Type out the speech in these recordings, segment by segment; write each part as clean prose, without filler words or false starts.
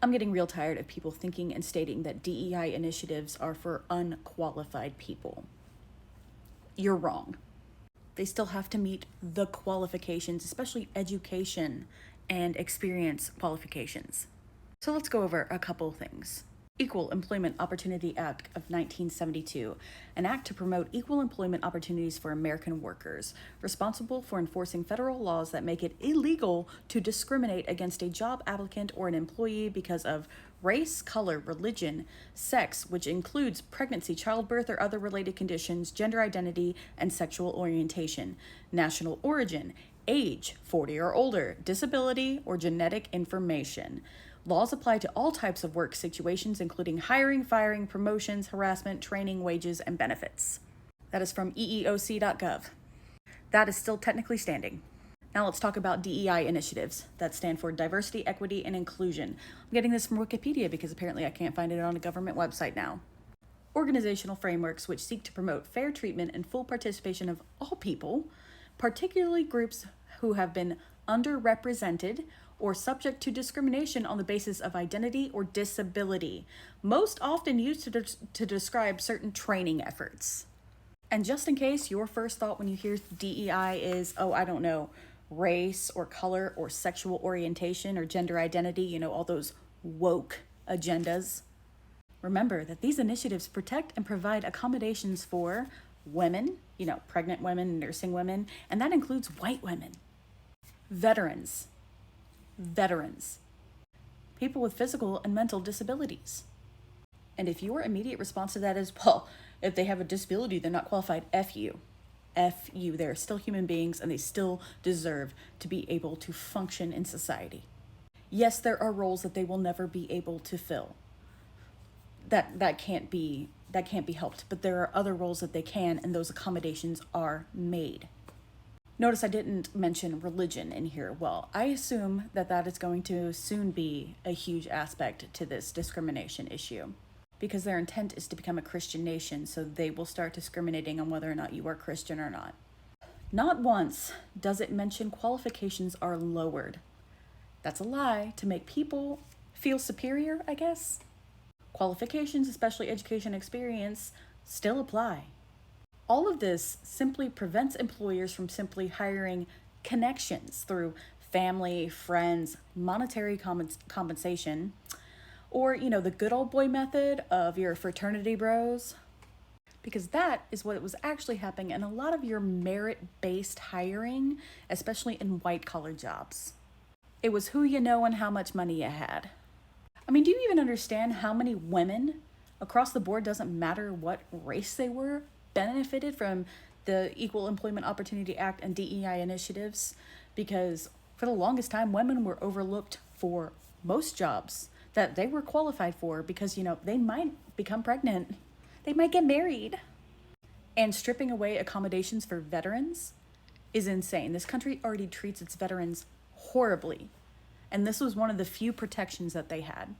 I'm getting real tired of people thinking and stating that DEI initiatives are for unqualified people. You're wrong. They still have to meet the qualifications, especially education and experience qualifications. So let's go over a couple things. Equal Employment Opportunity Act of 1972, an act to promote equal employment opportunities for American workers, responsible for enforcing federal laws that make it illegal to discriminate against a job applicant or an employee because of race, color, religion, sex, which includes pregnancy, childbirth, or other related conditions, gender identity, and sexual orientation, national origin, age, 40 or older, disability, or genetic information. Laws apply to all types of work situations, including hiring, firing, promotions, harassment, training, wages, and benefits. That is from EEOC.gov. That is still technically standing. Now let's talk about DEI initiatives that stand for Diversity, Equity, and Inclusion. I'm getting this from Wikipedia because apparently I can't find it on a government website now. Organizational frameworks which seek to promote fair treatment and full participation of all people, particularly groups who have been underrepresented or subject to discrimination on the basis of identity or disability, most often used to describe certain training efforts. And just in case your first thought when you hear DEI is, oh, I don't know, race or color or sexual orientation or gender identity, all those woke agendas, remember that these initiatives protect and provide accommodations for women, pregnant women, nursing women, and that includes white women, veterans, people with physical and mental disabilities. And if your immediate response to that is, well, if they have a disability, they're not qualified, F you. They're still human beings and they still deserve to be able to function in society. Yes, there are roles that they will never be able to fill. That can't be helped, but there are other roles that they can, and those accommodations are made. Notice I didn't mention religion in here. Well, I assume that is going to soon be a huge aspect to this discrimination issue, because their intent is to become a Christian nation, so they will start discriminating on whether or not you are Christian or not. Not once does it mention qualifications are lowered. That's a lie to make people feel superior, I guess. Qualifications, especially education experience, still apply. All of this simply prevents employers from simply hiring connections through family, friends, monetary compensation, or, the good old boy method of your fraternity bros. Because that is what was actually happening in a lot of your merit-based hiring, especially in white-collar jobs. It was who you know and how much money you had. Do you even understand how many women across the board, doesn't matter what race they were, benefited from the Equal Employment Opportunity Act and DEI initiatives? Because for the longest time, women were overlooked for most jobs that they were qualified for because, they might become pregnant, they might get married. And stripping away accommodations for veterans is insane. This country already treats its veterans horribly, and this was one of the few protections that they had.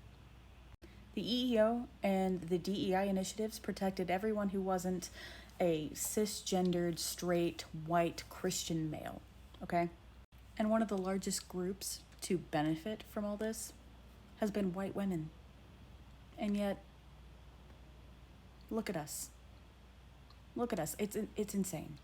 The EEO and the DEI initiatives protected everyone who wasn't a cisgendered, straight, white Christian male, okay? And one of the largest groups to benefit from all this has been white women. And yet, look at us. It's insane.